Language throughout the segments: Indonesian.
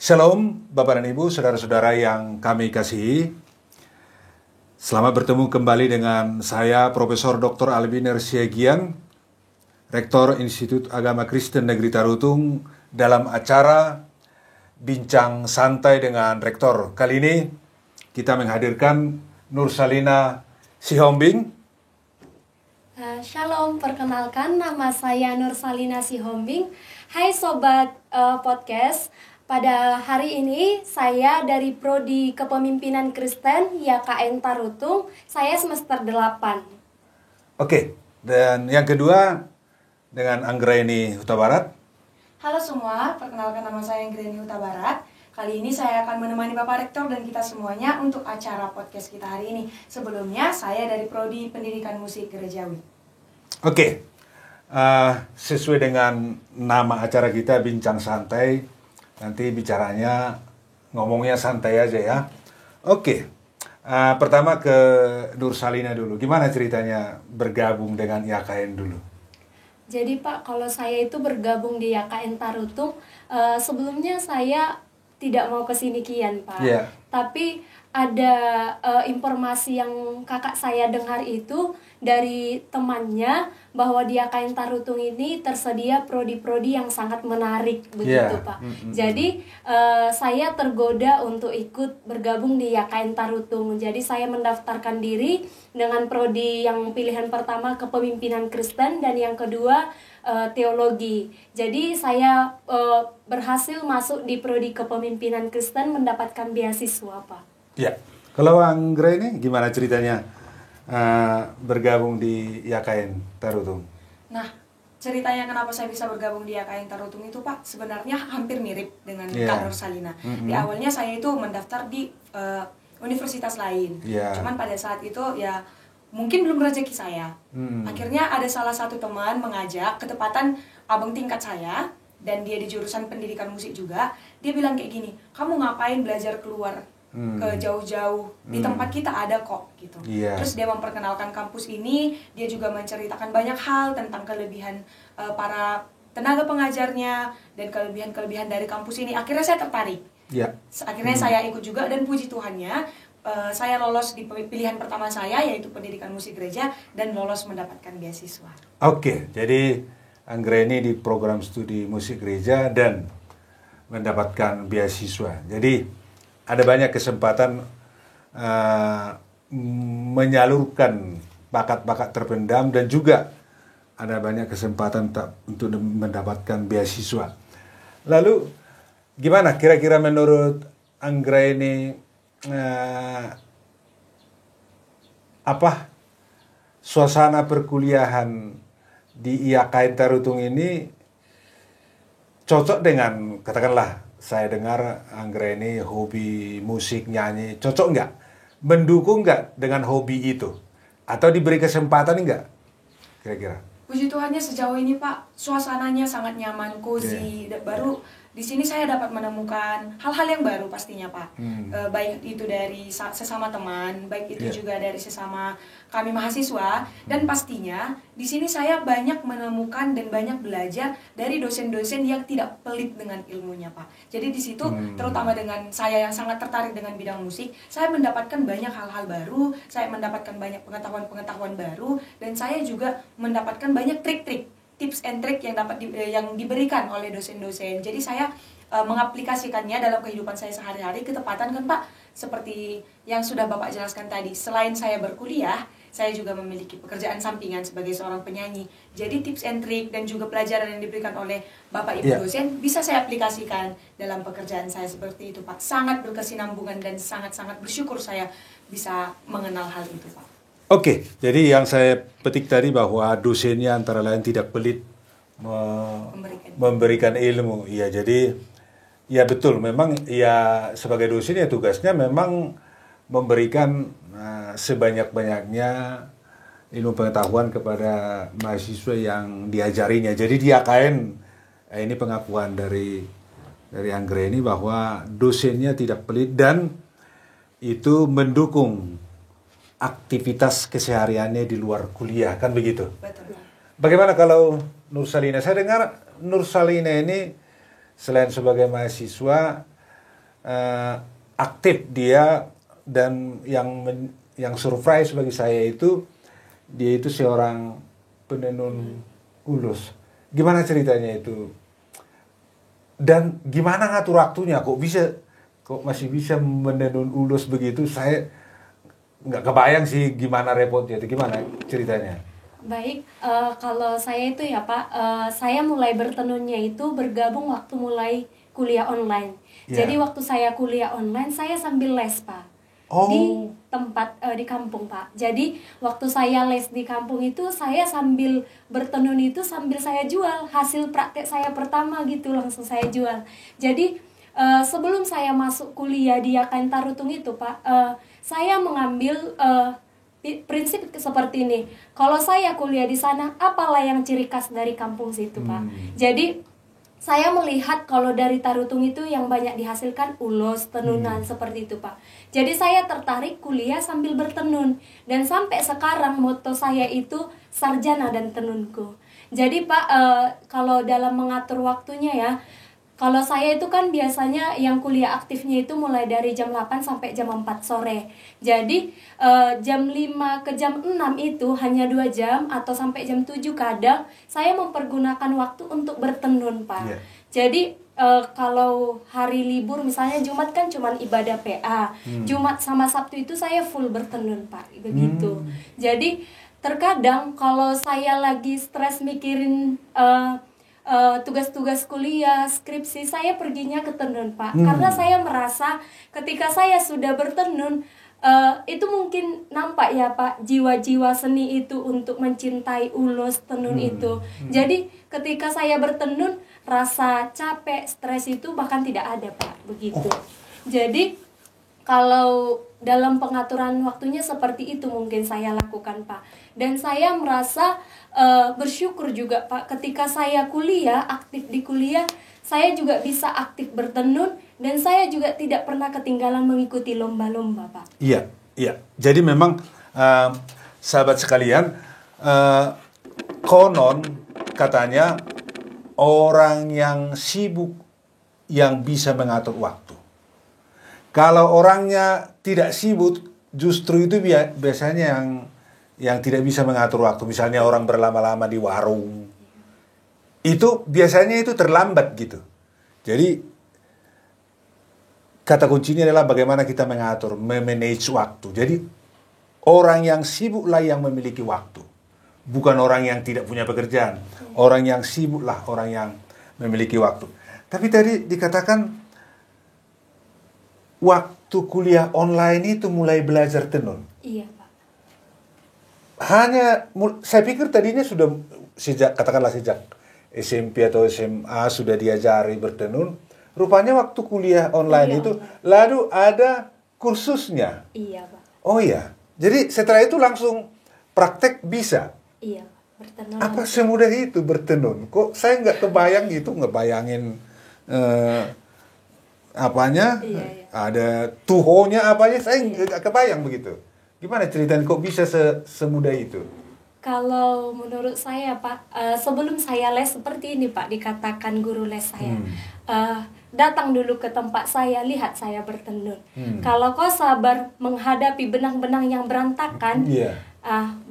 Shalom Bapak dan Ibu, saudara-saudara yang kami kasihi. Selamat bertemu kembali dengan saya Profesor Dr. Albiner Siegian, Rektor Institut Agama Kristen Negeri Tarutung, dalam acara Bincang Santai dengan Rektor. Kali ini kita menghadirkan Nursalina Sihombing. Shalom, perkenalkan nama saya Nursalina Sihombing. Hai Sobat Podcast. Pada hari ini saya dari Prodi Kepemimpinan Kristen YKN Tarutung, saya semester 8. Oke, dan yang kedua dengan Anggraini Huta Barat. Halo semua, perkenalkan nama saya Anggraini Huta Barat. Kali ini saya akan menemani Bapak Rektor dan kita semuanya untuk acara podcast kita hari ini. Sebelumnya saya dari Prodi Pendidikan Musik Gerejawi. Oke, sesuai dengan nama acara kita Bincang Santai. Nanti bicaranya, ngomongnya santai aja ya. Oke, pertama ke Nursalina dulu. Gimana ceritanya bergabung dengan YKN dulu? Jadi Pak, kalau saya itu bergabung di YKN Tarutung, sebelumnya saya tidak mau kesini kian Pak. Yeah. Tapi ada informasi yang kakak saya dengar itu dari temannya bahwa di YKN Tarutung ini tersedia prodi-prodi yang sangat menarik begitu Pak. Jadi saya tergoda untuk ikut bergabung di YKN Tarutung. Jadi saya mendaftarkan diri dengan prodi yang pilihan pertama Kepemimpinan Kristen dan yang kedua teologi. Jadi saya berhasil masuk di prodi Kepemimpinan Kristen mendapatkan beasiswa Pak. Ya, kalau Anggraini gimana ceritanya bergabung di YKN Tarutung? Nah, ceritanya kenapa saya bisa bergabung di YKN Tarutung itu Pak, sebenarnya hampir mirip dengan Kak Nursalina. Di awalnya saya itu mendaftar di universitas lain. Cuman pada saat itu ya mungkin belum rezeki saya. Akhirnya ada salah satu teman mengajak, ketepatan abang tingkat saya, dan dia di jurusan pendidikan musik juga. Dia bilang kayak gini, kamu ngapain belajar keluar ke jauh-jauh, di tempat kita ada kok gitu. Terus dia memperkenalkan kampus ini, dia juga menceritakan banyak hal tentang kelebihan para tenaga pengajarnya dan kelebihan-kelebihan dari kampus ini. Akhirnya saya tertarik. Akhirnya saya ikut juga dan puji Tuhannya saya lolos di pilihan pertama saya, yaitu pendidikan musik gereja, dan lolos mendapatkan beasiswa. Oke, jadi Anggraini di program studi musik gereja dan mendapatkan beasiswa. Jadi ada banyak kesempatan menyalurkan bakat-bakat terpendam dan juga ada banyak kesempatan untuk mendapatkan beasiswa. Lalu gimana kira-kira menurut Anggraini suasana perkuliahan di YKN Tarutung ini cocok dengan, katakanlah saya dengar Anggraini hobi musik, nyanyi, cocok nggak? Mendukung nggak dengan hobi itu? Atau diberi kesempatan nggak? Kira-kira? Puji Tuhannya sejauh ini Pak, suasananya sangat nyaman, cozy. Baru di sini saya dapat menemukan hal-hal yang baru pastinya Pak. Baik itu dari sesama teman, baik itu juga dari sesama kami mahasiswa, dan pastinya di sini saya banyak menemukan dan banyak belajar dari dosen-dosen yang tidak pelit dengan ilmunya Pak. Jadi di situ terutama dengan saya yang sangat tertarik dengan bidang musik, saya mendapatkan banyak hal-hal baru, saya mendapatkan banyak pengetahuan-pengetahuan baru, dan saya juga mendapatkan banyak trik-trik, tips and trick yang diberikan oleh dosen-dosen. Jadi saya mengaplikasikannya dalam kehidupan saya sehari-hari. Ketepatan kan Pak, seperti yang sudah Bapak jelaskan tadi, selain saya berkuliah, saya juga memiliki pekerjaan sampingan sebagai seorang penyanyi. Jadi tips and trick dan juga pelajaran yang diberikan oleh Bapak Ibu dosen bisa saya aplikasikan dalam pekerjaan saya seperti itu Pak. Sangat berkesinambungan dan sangat-sangat bersyukur saya bisa mengenal hal itu Pak. Oke, jadi yang saya petik tadi bahwa dosennya antara lain tidak pelit memberikan ilmu. Iya, jadi ya betul, memang ya sebagai dosen ya tugasnya memang memberikan sebanyak-banyaknya ilmu pengetahuan kepada mahasiswa yang diajarinya. Jadi di YKN ini pengakuan dari Anggraini bahwa dosennya tidak pelit dan itu mendukung aktivitas kesehariannya di luar kuliah, kan begitu? Betul. Bagaimana kalau Nursalina? Saya dengar Nursalina ini selain sebagai mahasiswa aktif dia, dan yang surprise bagi saya itu dia itu seorang penenun ulus. Gimana ceritanya itu? Dan gimana ngatur waktunya? Kok masih bisa menenun ulus begitu? Saya nggak kebayang sih gimana repotnya itu. Gimana ceritanya? Baik, kalau saya itu ya Pak, saya mulai bertenunnya itu bergabung waktu mulai kuliah online. Ya. Jadi waktu saya kuliah online, saya sambil les Pak. Oh. Di tempat, di kampung Pak. Jadi waktu saya les di kampung itu, saya sambil bertenun itu sambil saya jual. Hasil praktek saya pertama gitu, langsung saya jual. Jadi sebelum saya masuk kuliah di Kain Tarutung itu Pak, saya mengambil prinsip seperti ini. Kalau saya kuliah di sana, apalah yang ciri khas dari kampung situ Pak. Jadi saya melihat kalau dari Tarutung itu yang banyak dihasilkan ulos, tenunan, seperti itu Pak. Jadi saya tertarik kuliah sambil bertenun. Dan sampai sekarang moto saya itu sarjana dan tenunku. Jadi Pak, kalau dalam mengatur waktunya ya, kalau saya itu kan biasanya yang kuliah aktifnya itu mulai dari jam 8 sampai jam 4 sore. Jadi jam 5 ke jam 6 itu hanya 2 jam atau sampai jam 7 kadang saya mempergunakan waktu untuk bertenun Pak. Yeah. Jadi kalau hari libur misalnya Jumat kan cuma ibadah PA. Jumat sama Sabtu itu saya full bertenun Pak. Begitu. Jadi terkadang kalau saya lagi stres mikirin tugas-tugas kuliah, skripsi, saya perginya ke tenun Pak. Karena saya merasa ketika saya sudah bertenun, itu mungkin nampak ya Pak, jiwa-jiwa seni itu untuk mencintai ulos tenun itu. Jadi ketika saya bertenun, rasa capek, stres itu bahkan tidak ada Pak, begitu. Jadi kalau dalam pengaturan waktunya seperti itu mungkin saya lakukan Pak. Dan saya merasa bersyukur juga Pak, ketika saya kuliah, aktif di kuliah, saya juga bisa aktif bertenun, dan saya juga tidak pernah ketinggalan mengikuti lomba-lomba Pak. Iya, iya. Jadi memang sahabat sekalian, konon katanya orang yang sibuk yang bisa mengatur waktu. Kalau orangnya tidak sibuk, justru itu biasanya yang tidak bisa mengatur waktu. Misalnya orang berlama-lama di warung, itu biasanya itu terlambat gitu. Jadi kata kuncinya adalah bagaimana kita mengatur, memanage waktu. Jadi orang yang sibuklah yang memiliki waktu, bukan orang yang tidak punya pekerjaan. Orang yang sibuklah orang yang memiliki waktu. Tapi tadi dikatakan waktu kuliah online itu mulai belajar tenun. Iya Pak. Saya pikir tadinya sudah sejak SMP atau SMA sudah diajari bertenun. Rupanya waktu kuliah online itu lalu ada kursusnya. Iya Pak. Oh iya. Jadi setelah itu langsung praktek bisa. Iya Pak, bertenun. Apa semudah itu bertenun? Kok saya nggak kebayang gitu, ngebayangin apanya, Iya. ada tuhonya apanya, saya nggak kebayang begitu. Gimana ceritanya kok bisa semudah itu? Kalau menurut saya Pak, sebelum saya les seperti ini Pak, dikatakan guru les saya, datang dulu ke tempat saya, lihat saya bertenun. Kalau kau sabar menghadapi benang-benang yang berantakan,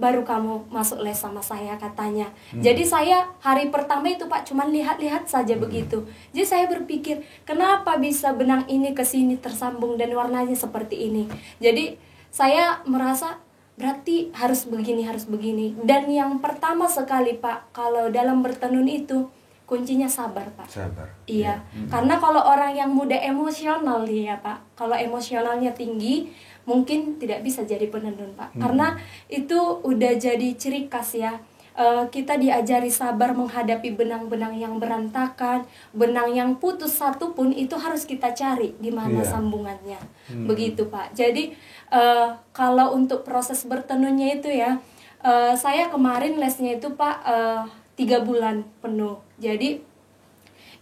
baru kamu masuk les sama saya, katanya. Jadi saya hari pertama itu Pak cuman lihat-lihat saja begitu. Jadi saya berpikir, kenapa bisa benang ini ke sini tersambung dan warnanya seperti ini. Jadi saya merasa berarti harus begini. Dan yang pertama sekali Pak, kalau dalam bertenun itu kuncinya sabar Pak. Sabar. Iya. Karena kalau orang yang mudah emosional ya Pak, kalau emosionalnya tinggi, mungkin tidak bisa jadi penenun Pak. Karena itu udah jadi ciri khas ya. Kita diajari sabar menghadapi benang-benang yang berantakan, benang yang putus satu pun itu harus kita cari di mana sambungannya. Begitu Pak. Jadi kalau untuk proses bertenunnya itu ya, saya kemarin lesnya itu Pak 3 bulan penuh. Jadi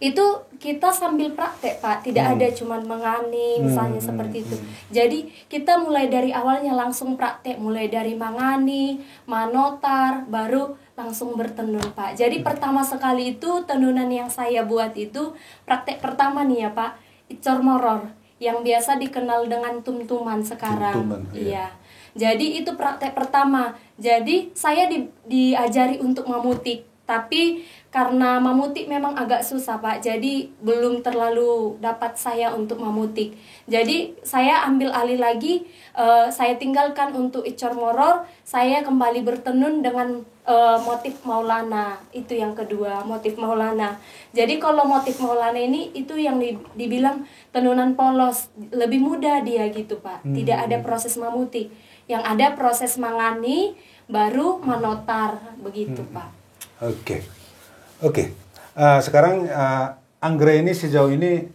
itu kita sambil praktek Pak, tidak ada cuman mengani misalnya seperti itu. Jadi kita mulai dari awalnya langsung praktek, mulai dari mangani, manotar, baru langsung bertenun Pak. Jadi pertama sekali itu tenunan yang saya buat itu praktek pertama nih ya Pak, icor moror. yang biasa dikenal dengan tumtuman sekarang. Tumtuman, iya. Iya. Jadi itu praktek pertama. Jadi saya diajari untuk memutik, tapi karena memutik memang agak susah Pak, jadi belum terlalu dapat saya untuk memutik. Jadi saya ambil alih lagi, saya tinggalkan untuk icor moror, saya kembali bertenun dengan motif Maulana. Itu yang kedua, motif Maulana. Jadi kalau motif Maulana ini itu yang dibilang tenunan polos, lebih mudah dia gitu Pak. Tidak ada proses memutik, yang ada proses mangani baru manotar begitu Pak. Oke. Sekarang Anggrek ini sejauh ini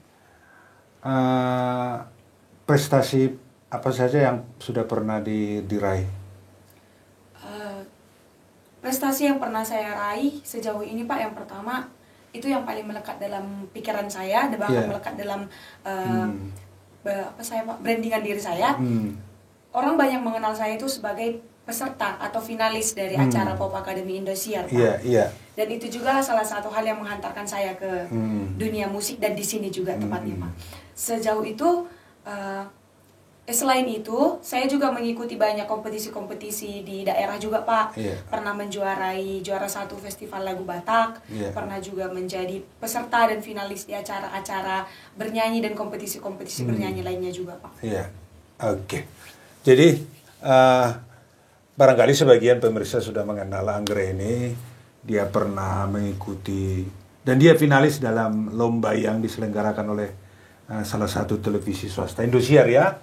prestasi apa saja yang sudah pernah diraih? Prestasi yang pernah saya raih sejauh ini Pak, yang pertama itu yang paling melekat dalam pikiran saya, dan bahkan melekat dalam brandingan diri saya. Orang banyak mengenal saya itu sebagai peserta atau finalis dari acara Pop Academy Indosiar, Pak. Dan itu juga salah satu hal yang menghantarkan saya ke dunia musik, dan di sini juga tepatnya, Pak. Sejauh itu, selain itu, saya juga mengikuti banyak kompetisi-kompetisi di daerah juga, Pak. Pernah menjuarai juara 1 festival lagu Batak, pernah juga menjadi peserta dan finalis di acara-acara bernyanyi dan kompetisi-kompetisi bernyanyi lainnya juga, Pak. Oke. Jadi barangkali sebagian pemirsa sudah mengenal Anggrek ini. Dia pernah mengikuti dan dia finalis dalam lomba yang diselenggarakan oleh salah satu televisi swasta Indosiar ya.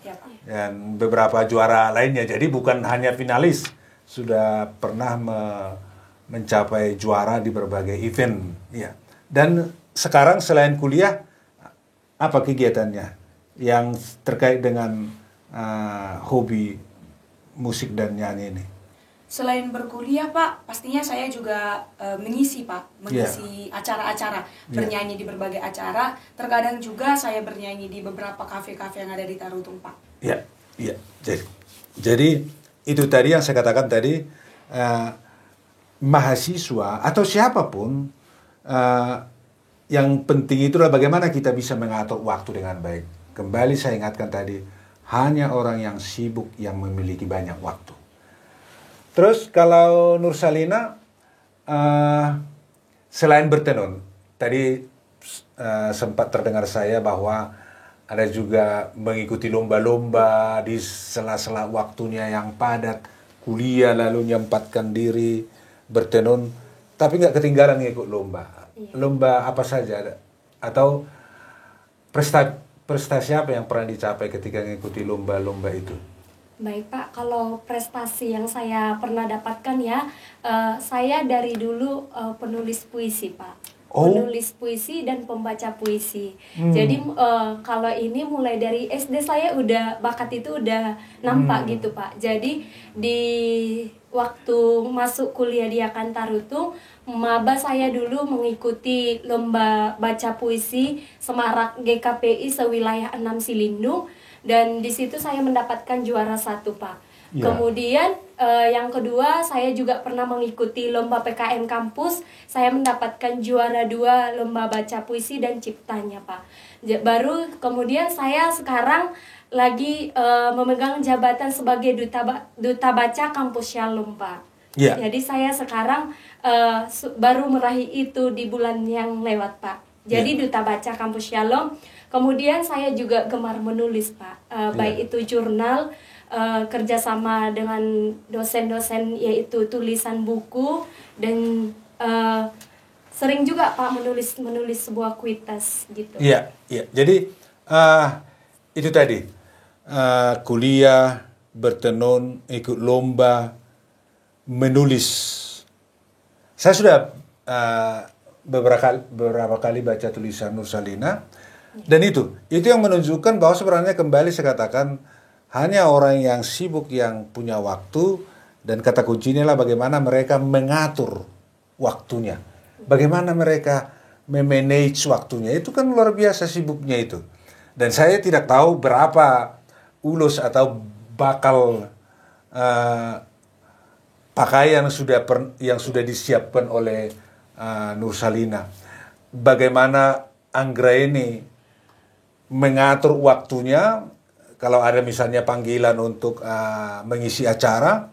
Dan beberapa juara lainnya. Jadi bukan hanya finalis, sudah pernah mencapai juara di berbagai event ya. Dan sekarang selain kuliah, apa kegiatannya yang terkait dengan hobi musik dan nyanyi ini? Selain berkuliah, Pak, pastinya saya juga mengisi acara-acara, bernyanyi di berbagai acara. Terkadang juga saya bernyanyi di beberapa kafe-kafe yang ada di Tarutung, Pak. Jadi itu tadi yang saya katakan tadi, mahasiswa atau siapapun, yang penting itulah bagaimana kita bisa mengatur waktu dengan baik. Kembali saya ingatkan tadi, hanya orang yang sibuk yang memiliki banyak waktu. Terus kalau Nursalina, selain bertenun, tadi sempat terdengar saya bahwa ada juga mengikuti lomba-lomba di sela-sela waktunya yang padat, kuliah lalu menyempatkan diri bertenun, tapi nggak ketinggalan ngikut lomba. Lomba apa saja? Atau prestasi apa yang pernah dicapai ketika mengikuti lomba-lomba itu? Baik Pak, kalau prestasi yang saya pernah dapatkan ya, saya dari dulu penulis puisi Pak. Penulis puisi dan pembaca puisi. Jadi kalau ini mulai dari SD saya udah bakat itu udah nampak gitu Pak. Jadi di waktu masuk kuliah di Akantarutung, maba saya dulu mengikuti lomba baca puisi Semarak GKPI sewilayah 6 Silindung, dan di situ saya mendapatkan juara 1 Pak. Kemudian yang kedua, saya juga pernah mengikuti lomba PKN kampus. Saya mendapatkan juara 2 lomba baca puisi dan ciptanya Pak. Baru kemudian saya sekarang lagi memegang jabatan sebagai duta baca kampus Shalom Pak. Jadi saya sekarang baru meraih itu di bulan yang lewat Pak. Jadi duta baca kampus Shalom. Kemudian saya juga gemar menulis Pak, baik itu jurnal, kerjasama dengan dosen-dosen, yaitu tulisan buku, dan sering juga Pak menulis sebuah kuitas gitu. Jadi itu tadi, kuliah, bertenun, ikut lomba, menulis. Saya sudah beberapa kali baca tulisan Nursalina, dan itu yang menunjukkan bahwa sebenarnya kembali saya katakan, hanya orang yang sibuk yang punya waktu, dan kata kuncinya lah bagaimana mereka mengatur waktunya. Bagaimana mereka memanage waktunya. Itu kan luar biasa sibuknya itu. Dan saya tidak tahu berapa ulus atau bakal pakaian yang sudah disiapkan oleh Nursalina. Bagaimana Anggrek ini mengatur waktunya. Kalau ada misalnya panggilan untuk mengisi acara,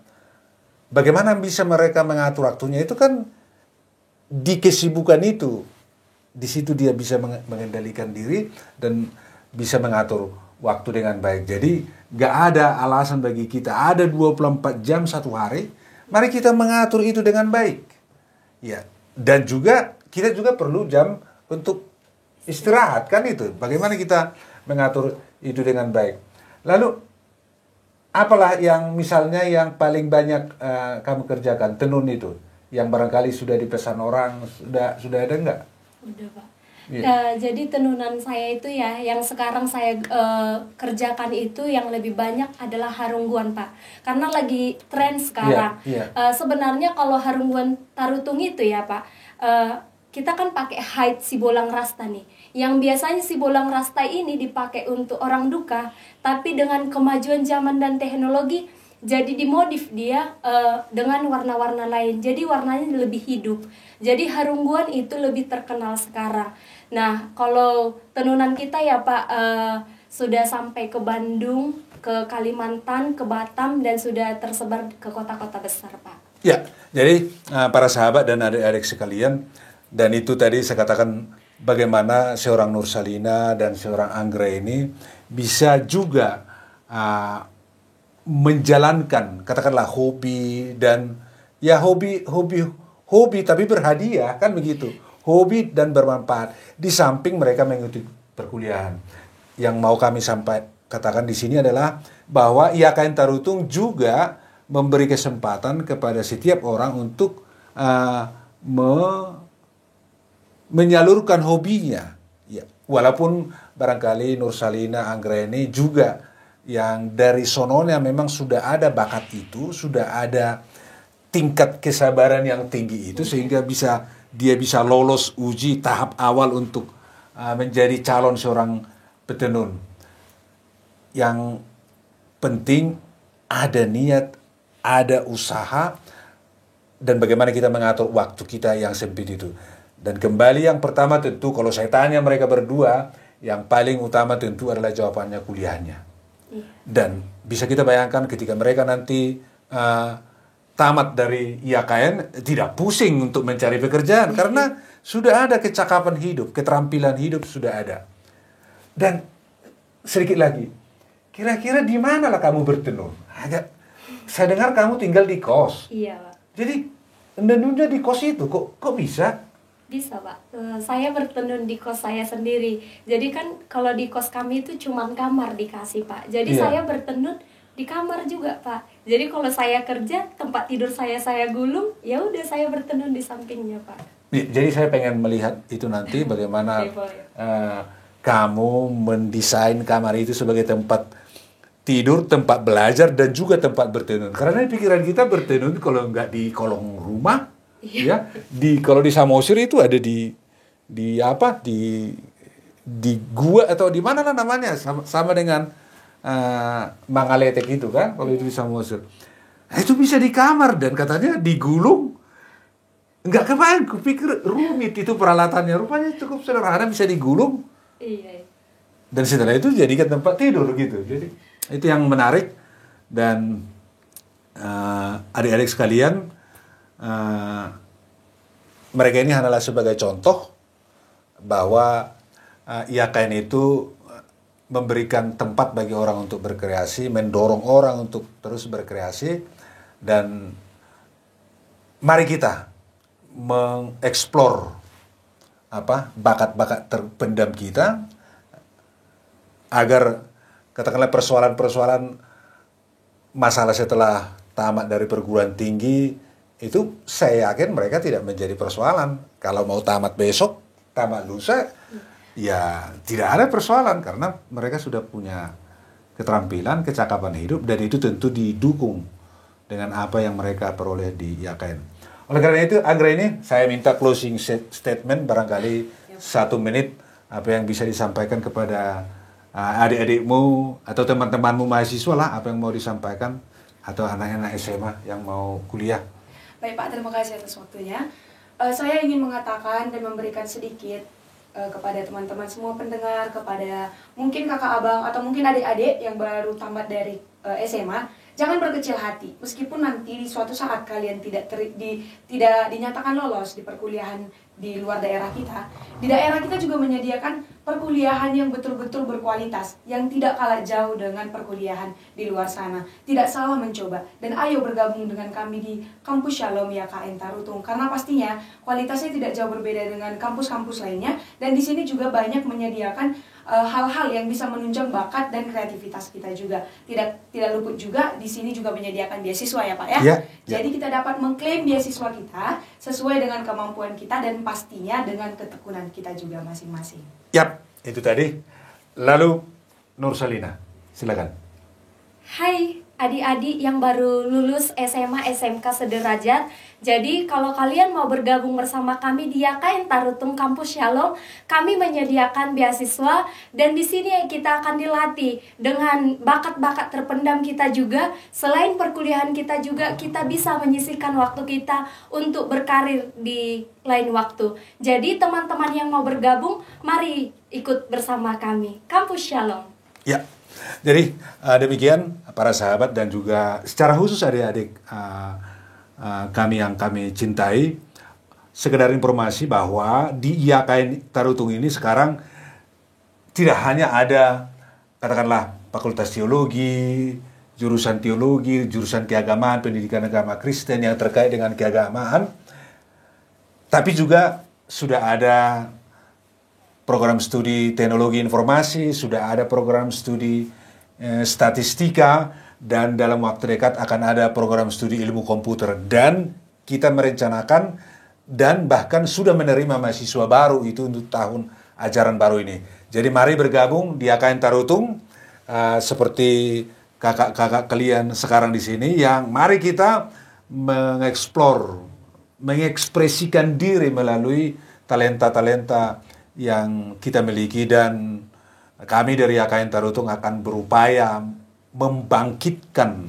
bagaimana bisa mereka mengatur waktunya? Itu kan di kesibukan itu. Di situ dia bisa mengendalikan diri dan bisa mengatur waktu dengan baik. Jadi gak ada alasan bagi kita. Ada 24 jam satu hari. Mari kita mengatur itu dengan baik. Ya. Dan juga kita juga perlu jam untuk istirahat kan itu. Bagaimana kita mengatur itu dengan baik. Lalu apalah yang misalnya yang paling banyak kamu kerjakan, tenun itu, yang barangkali sudah dipesan orang, sudah ada enggak? Udah, Pak. Iya. Jadi tenunan saya itu ya, yang sekarang saya kerjakan itu yang lebih banyak adalah harungguan, Pak. Karena lagi tren sekarang. Iya. Sebenarnya kalau harungguan tarutung itu ya, Pak, kita kan pakai hide si bolang rasta nih. Yang biasanya si bolang rasta ini dipakai untuk orang duka, tapi dengan kemajuan zaman dan teknologi, jadi dimodif dia dengan warna-warna lain. Jadi warnanya lebih hidup. Jadi harungguan itu lebih terkenal sekarang. Nah, kalau tenunan kita ya Pak, sudah sampai ke Bandung, ke Kalimantan, ke Batam, dan sudah tersebar ke kota-kota besar, Pak. Ya, jadi para sahabat dan adik-adik sekalian, dan itu tadi saya katakan bagaimana seorang Nursalina dan seorang Anggra ini bisa juga menjalankan katakanlah hobi dan ya hobi tapi berhadiah kan begitu, hobi dan bermanfaat di samping mereka mengikuti perkuliahan. Yang mau kami katakan di sini adalah bahwa IAKN Tarutung juga memberi kesempatan kepada setiap orang untuk menyalurkan hobinya. Ya, walaupun barangkali Nursalina, Anggra ini juga yang dari sononya memang sudah ada bakat itu, sudah ada tingkat kesabaran yang tinggi itu sehingga dia bisa lolos uji tahap awal untuk menjadi calon seorang petenun. Yang penting ada niat, ada usaha, dan bagaimana kita mengatur waktu kita yang sempit itu. Dan kembali yang pertama tentu kalau saya tanya mereka berdua, yang paling utama tentu adalah jawabannya kuliahnya. Dan bisa kita bayangkan ketika mereka nanti tamat dari IAKN, tidak pusing untuk mencari pekerjaan karena sudah ada kecakapan hidup, keterampilan hidup sudah ada. Dan sedikit lagi, kira-kira di mana lah kamu bertenun? Saya dengar kamu tinggal di kos. Iya, Pak. Jadi tenunnya di kos itu kok bisa? Bisa, Pak. Saya bertenun di kos saya sendiri. Jadi kan kalau di kos kami itu cuma kamar dikasih, Pak. Jadi saya bertenun di kamar juga, Pak. Jadi kalau saya kerja, tempat tidur saya gulung, ya udah saya bertenun di sampingnya, Pak. Jadi saya pengen melihat itu nanti bagaimana kamu mendesain kamar itu sebagai tempat tidur, tempat belajar, dan juga tempat bertenun. Karena di pikiran kita bertenun kalau nggak di kolong rumah, ya, kalau di Samosir itu ada di gua atau di mana lah namanya, sama dengan Mangaletek itu kan, kalau itu di Samosir. Nah, itu bisa di kamar dan katanya digulung. Nggak kebayang, kupikir rumit itu peralatannya. Rupanya cukup sederhana, bisa digulung. Iya. Dan setelah itu jadikan tempat tidur gitu. Jadi itu yang menarik. Dan adik-adik sekalian, mereka ini hanyalah sebagai contoh bahwa IAKN itu memberikan tempat bagi orang untuk berkreasi, mendorong orang untuk terus berkreasi, dan mari kita mengeksplor bakat-bakat terpendam kita agar katakanlah persoalan-persoalan masalah setelah tamat dari perguruan tinggi itu saya yakin mereka tidak menjadi persoalan. Kalau mau tamat besok, tamat lusa, ya tidak ada persoalan karena mereka sudah punya keterampilan, kecakapan hidup, dan itu tentu didukung dengan apa yang mereka peroleh di IAKN. Oleh karena itu, Anggra ini saya minta closing statement barangkali 1 menit apa yang bisa disampaikan kepada adik-adikmu atau teman-temanmu mahasiswa lah, apa yang mau disampaikan, atau anak-anak SMA yang mau kuliah. Baik Pak, terima kasih atas waktunya. Saya ingin mengatakan dan memberikan sedikit kepada teman-teman semua pendengar, kepada mungkin kakak abang atau mungkin adik-adik yang baru tamat dari SMA, jangan berkecil hati. Meskipun nanti di suatu saat kalian tidak dinyatakan lolos di perkuliahan di luar daerah kita, di daerah kita juga menyediakan perkuliahan yang betul-betul berkualitas, yang tidak kalah jauh dengan perkuliahan di luar sana. Tidak salah mencoba, dan ayo bergabung dengan kami di Kampus Shalom YKN Tarutung, karena pastinya kualitasnya tidak jauh berbeda dengan kampus-kampus lainnya, dan di sini juga banyak menyediakan hal-hal yang bisa menunjang bakat dan kreativitas kita juga. Tidak luput juga di sini juga menyediakan beasiswa ya Pak ya. Ya, Jadi kita dapat mengklaim beasiswa kita sesuai dengan kemampuan kita dan pastinya dengan ketekunan kita juga masing-masing. Yap, itu tadi. Lalu Nursalina, silakan. Hai adik-adik yang baru lulus SMA SMK sederajat. Jadi kalau kalian mau bergabung bersama kami di YKN Tarutung Kampus Shalom, kami menyediakan beasiswa, dan di sini kita akan dilatih dengan bakat-bakat terpendam kita juga. Selain perkuliahan kita juga, kita bisa menyisihkan waktu kita untuk berkarir di lain waktu. Jadi teman-teman yang mau bergabung, mari ikut bersama kami. Kampus Shalom. Ya, jadi demikian para sahabat dan juga secara khusus adik-adik kami yang kami cintai, sekedar informasi bahwa di YKN Tarutung ini sekarang tidak hanya ada katakanlah fakultas teologi, jurusan teologi, jurusan keagamaan, pendidikan agama Kristen yang terkait dengan keagamaan, tapi juga sudah ada program studi teknologi informasi, sudah ada program studi statistika, dan dalam waktu dekat akan ada program studi ilmu komputer. Dan kita merencanakan dan bahkan sudah menerima mahasiswa baru itu untuk tahun ajaran baru ini. Jadi mari bergabung di YKN Tarutung seperti kakak-kakak kalian sekarang di sini, yang mari kita mengeksplor, mengekspresikan diri melalui talenta-talenta yang kita miliki, dan kami dari YKN Tarutung akan berupaya membangkitkan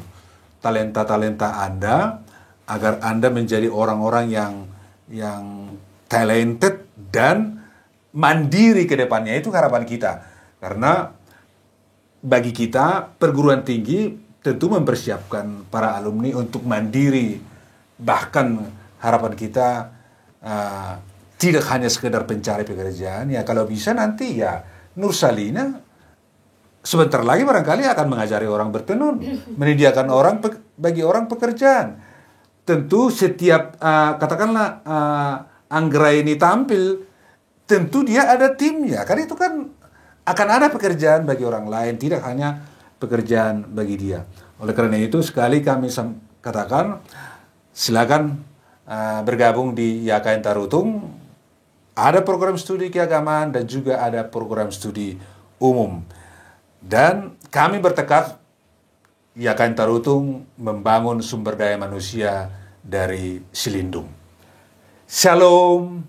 talenta-talenta Anda agar Anda menjadi orang-orang yang talented dan mandiri ke depannya. Itu harapan kita. Karena bagi kita perguruan tinggi tentu mempersiapkan para alumni untuk mandiri. Bahkan harapan kita tidak hanya sekedar pencari pekerjaan, ya kalau bisa nanti ya Nursalina sebentar lagi barangkali akan mengajari orang bertenun, menyediakan orang bagi orang pekerjaan. Tentu setiap katakanlah Anggra ini tampil, tentu dia ada timnya. Karena itu kan akan ada pekerjaan bagi orang lain, tidak hanya pekerjaan bagi dia. Oleh karena itu sekali kami katakan silakan bergabung di YKN Tarutung. Ada program studi keagamaan dan juga ada program studi umum. Dan kami bertekad YKN Tarutung membangun sumber daya manusia dari Selindung. Shalom.